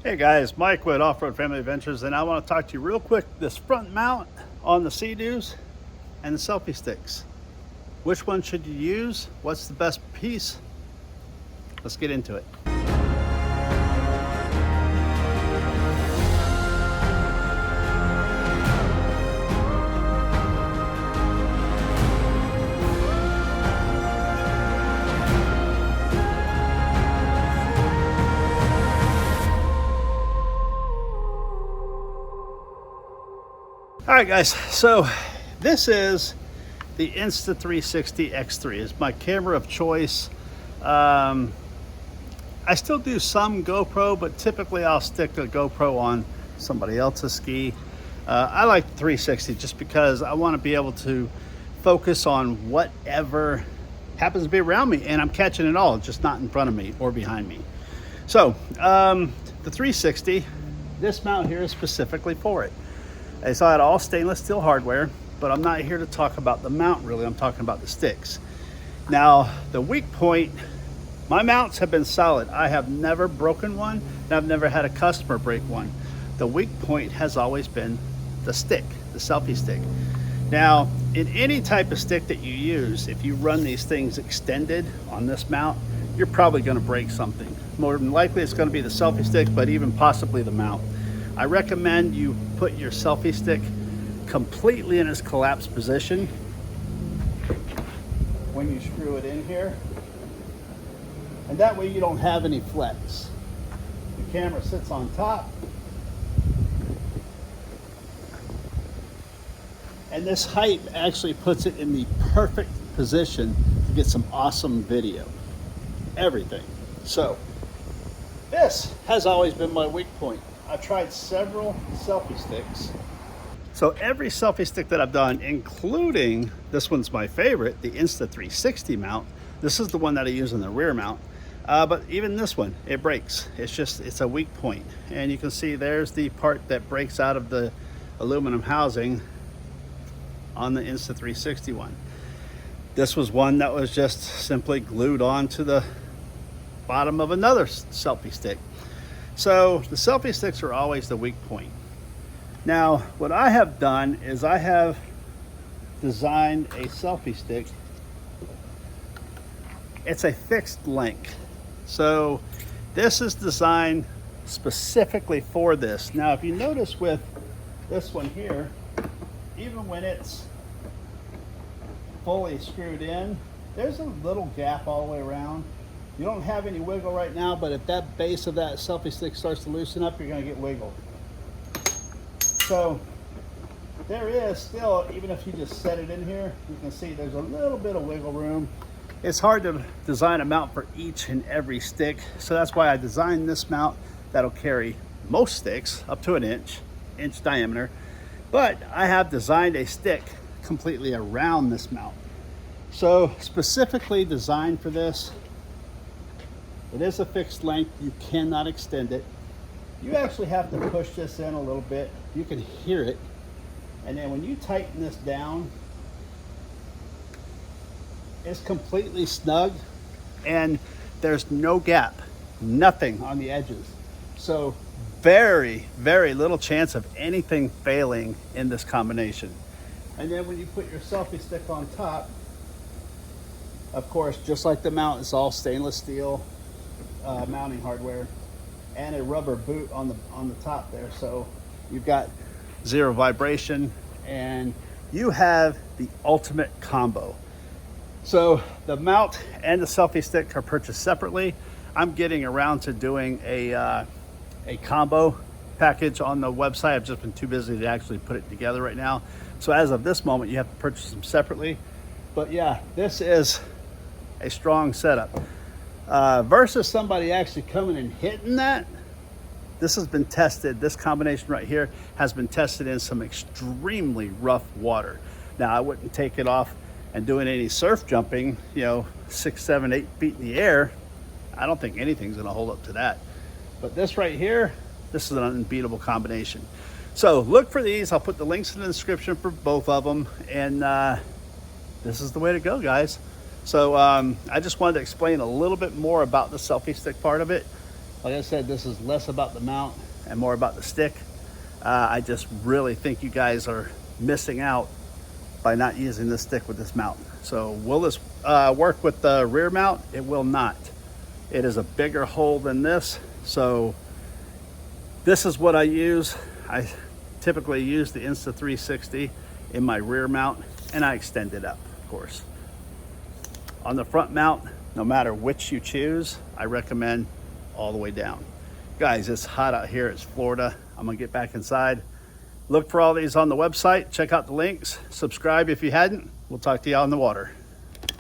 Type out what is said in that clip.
Hey guys, Mike with Off-Road Family Adventures, and I want to talk to you real quick. This front mount on the seadoos and the selfie sticks. Which one should you use? What's the best piece? Let's get into it. All right guys, so this is the Insta360 X3. It's my camera of choice. I still do some GoPro, but typically I'll stick a GoPro on somebody else's ski. I like the 360 just because I want to be able to focus on whatever happens to be around me, and I'm catching it all, just not in front of me or behind me. So the 360, this mount here is specifically for it. It's all stainless steel hardware, but I'm not here to talk about the mount really. I'm talking about the sticks. Now, the weak point, my mounts have been solid. I have never broken one, and I've never had a customer break one. The weak point has always been the stick, the selfie stick. Now, in any type of stick that you use, if you run these things extended on this mount, you're probably going to break something. More than likely, it's going to be the selfie stick, but even possibly the mount. I recommend you put your selfie stick completely in its collapsed position when you screw it in here, and that way you don't have any flex. The camera sits on top, and this height actually puts it in the perfect position to get some awesome video, everything. So this has always been my weak point. I've tried several selfie sticks. So every selfie stick that I've done, including this one's my favorite, the Insta360 mount. This is the one that I use in the rear mount. But even this one, it breaks. It's a weak point. And you can see there's the part that breaks out of the aluminum housing on the Insta360 one. This was one that was just simply glued onto the bottom of another selfie stick. So the selfie sticks are always the weak point. Now, what I have done is I have designed a selfie stick. It's a fixed length. So this is designed specifically for this. Now, if you notice with this one here, even when it's fully screwed in, there's a little gap all the way around. You don't have any wiggle right now, but if that base of that selfie stick starts to loosen up, you're going to get wiggle. So there is still, even if you just set it in here, you can see there's a little bit of wiggle room. It's hard to design a mount for each and every stick, so that's why I designed this mount that'll carry most sticks up to an inch diameter. But I have designed a stick completely around this mount. So specifically designed for this. It is a fixed length. You cannot extend it. You actually have to push this in a little bit. You can hear it. And then when you tighten this down, it's completely snug and there's no gap, nothing on the edges. So very, very little chance of anything failing in this combination. And then when you put your selfie stick on top, of course, just like the mount, it's all stainless steel mounting hardware and a rubber boot on the top there, so you've got zero vibration and you have the ultimate combo. So the mount and the selfie stick are purchased separately. I'm getting around to doing a combo package on the website. I've just been too busy to actually put it together right now, so as of this moment you have to purchase them separately. But yeah, this is a strong setup. Versus somebody actually coming and hitting that, this has been tested. This combination right here has been tested in some extremely rough water. Now, I wouldn't take it off and doing any surf jumping, 6, 7, 8 feet in the air. I don't think anything's gonna hold up to that. But this right here, this is an unbeatable combination. So look for these. I'll put the links in the description for both of them. And this is the way to go, guys. So I just wanted to explain a little bit more about the selfie stick part of it. Like I said, this is less about the mount and more about the stick. I just really think you guys are missing out by not using this stick with this mount. So will this work with the rear mount? It will not. It is a bigger hole than this. So this is what I use. I typically use the Insta360 in my rear mount, and I extend it up, of course. On the front mount, no matter which you choose, I recommend all the way down. Guys, it's hot out here. It's Florida. I'm gonna get back inside. Look for all these on the website. Check out the links. Subscribe if you hadn't. We'll talk to you out on the water.